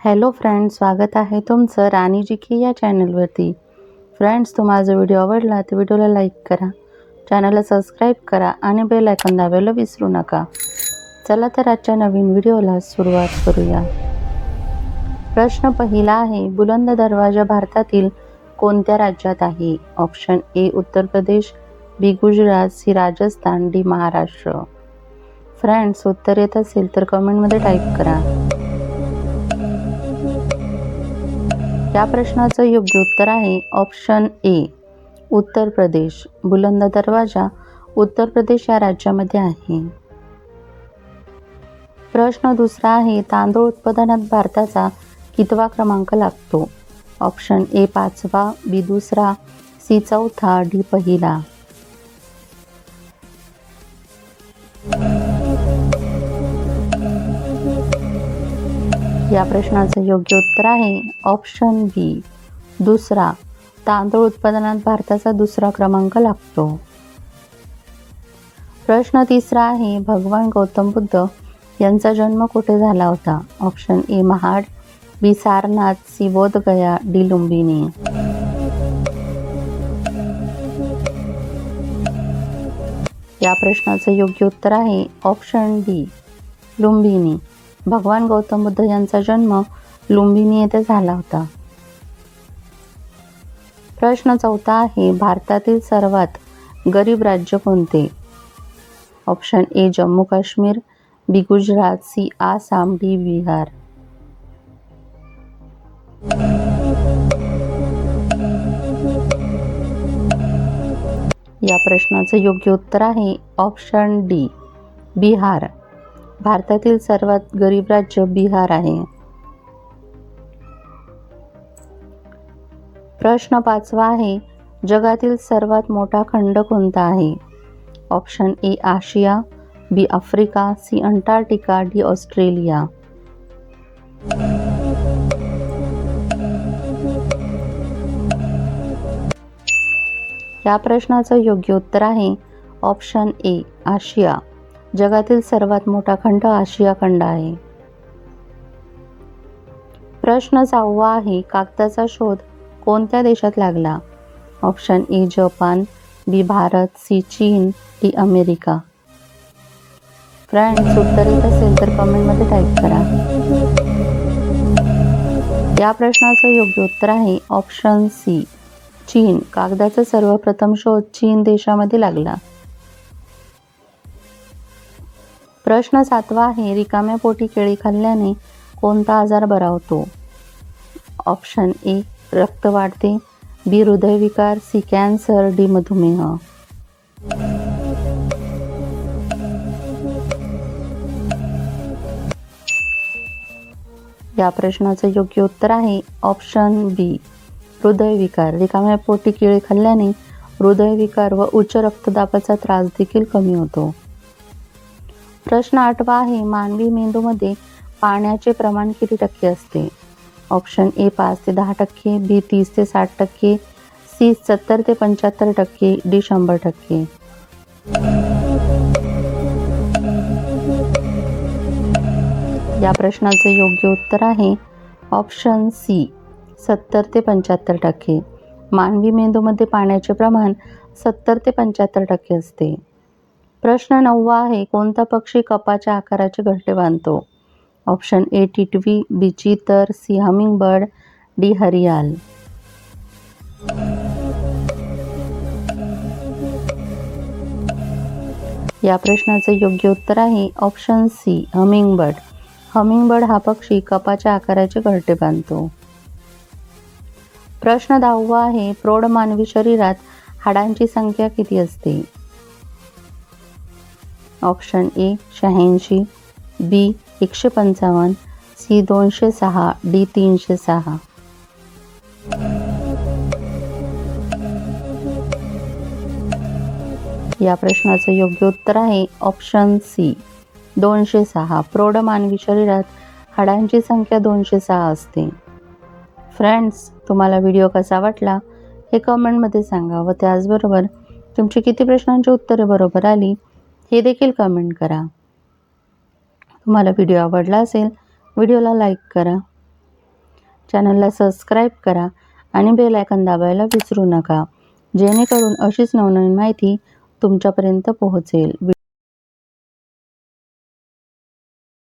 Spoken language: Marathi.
हॅलो फ्रेंड्स, स्वागत आहे तुमचं राणी जी के या चॅनलवरती. फ्रेंड्स, तुम्हाला जर व्हिडिओ आवडला तर व्हिडिओला लाईक करा, चॅनलला सबस्क्राईब करा आणि बेल आयकॉन दाबायला विसरू नका. चला तर आजच्या नवीन व्हिडिओला सुरुवात करूया. प्रश्न पहिला आहे, बुलंद दरवाजा भारतातील कोणत्या राज्यात आहे? Option A Uttar Pradesh, B Gujarat, C Rajasthan, D Maharashtra. Friends, उत्तर येत असेल तर कमेंटमध्ये टाईप करा. या प्रश्नाचं योग्य उत्तर आहे ऑप्शन ए उत्तर प्रदेश. बुलंद दरवाजा उत्तर प्रदेश या राज्यामध्ये आहे. प्रश्न दुसरा आहे, तांदूळ उत्पादनात भारताचा कितवा क्रमांक लागतो? ऑप्शन ए 5वा, बी 2रा, सी 4था, डी 1ला. या प्रश्नाचं योग्य उत्तर आहे ऑप्शन बी 2रा. तांदूळ उत्पादनात भारताचा 2रा क्रमांक लागतो. प्रश्न तिसरा आहे, भगवान गौतम बुद्ध यांचा जन्म कुठे झाला होता? Option A Mahad, B Sarnath, C Bodhgaya, D Lumbini. या प्रश्नाचं योग्य उत्तर आहे ऑप्शन डी लुंबिनी. भगवान गौतम बुद्ध यांचा जन्म लुंबिनी येथे झाला होता. प्रश्न चौथा आहे, भारतातील सर्वात गरीब राज्य कोणते? Option A Jammu Kashmir, B Gujarat, C Assam, D Bihar. या प्रश्नाचं योग्य उत्तर आहे ऑप्शन डी बिहार. भारतातील सर्वात गरीब राज्य बिहार आहे. प्रश्न 5वा आहे, जगातील सर्वात मोठा खंड कोणता आहे? Option A Asia, B Africa, C Antarctica, D Australia. या प्रश्नाचं योग्य उत्तर आहे ऑप्शन ए आशिया. जगातील सर्वात मोठा खंड आशिया खंड आहे. प्रश्न 6वा आहे, कागदाचा शोध कोणत्या देशात लागला? Option A Japan, B Bharat, C चीन, डी अमेरिका. फ्रेंड्स, उत्तर येत असेल तर कमेंटमध्ये टाईप करा. या प्रश्नाचं योग्य उत्तर आहे ऑप्शन सी चीन. कागदाचा सर्वप्रथम शोध चीन देशामध्ये लागला. प्रश्न 7वा आहे, रिकाम्या पोटी केळी खाल्ल्याने कोणता आजार बरा होतो? ऑप्शन ए रक्त वाढते, बी हृदयविकार, सी कॅन्सर, डी मधुमेह. या प्रश्नाचं योग्य उत्तर आहे ऑप्शन बी हृदयविकार. रिकाम्या पोटी केळी खाल्ल्याने हृदयविकार व उच्च रक्तदाबाचा त्रास देखील कमी होतो. प्रश्न 8वा आहे, मानवी मेंदूमध्ये पाण्याचे प्रमाण किती टक्के असते? ऑप्शन ए 5 ते 10%, बी 30 ते 60%, सी 70 ते 75%, डी 100%. या प्रश्नाचं योग्य उत्तर आहे ऑप्शन सी 70 ते 75%. मानवी मेंदूमध्ये पाण्याचे प्रमाण 70 ते 75% असते. प्रश्न 9वा आहे, कोणता पक्षी कपाच्या आकाराचे घरटे बांधतो? ऑप्शन ए टिटवी, बी चितर, सी हमिंग बर्ड, डी हरियाल. या प्रश्नाचं योग्य उत्तर आहे option C hummingbird. Hummingbird हा पक्षी कपाच्या आकाराचे घरटे बांधतो. प्रश्न 10वा आहे, प्रौढ मानवी शरीरात हाडांची संख्या किती असते? Option A 86, B 155, C 206, D 306. या प्रश्नाचं योग्य उत्तर आहे ऑप्शन सी 206. प्रौढ मानवी शरीरात हाडांची संख्या 206 असते. फ्रेंड्स, तुम्हाला व्हिडिओ कसा वाटला हे कमेंटमध्ये सांगा व त्याचबरोबर तुमची किती प्रश्नांची उत्तरे बरोबर आली हे देखील कमेंट करा. तुम्हाला व्हिडिओ आवडला असेल व्हिडिओला लाईक करा. चॅनलला सबस्क्राईब करा आणि बेल आयकॉन दाबायला विसरू नका, जेणेकरून अशीच नवनवीन माहिती तुमच्यापर्यंत पोहोचेल.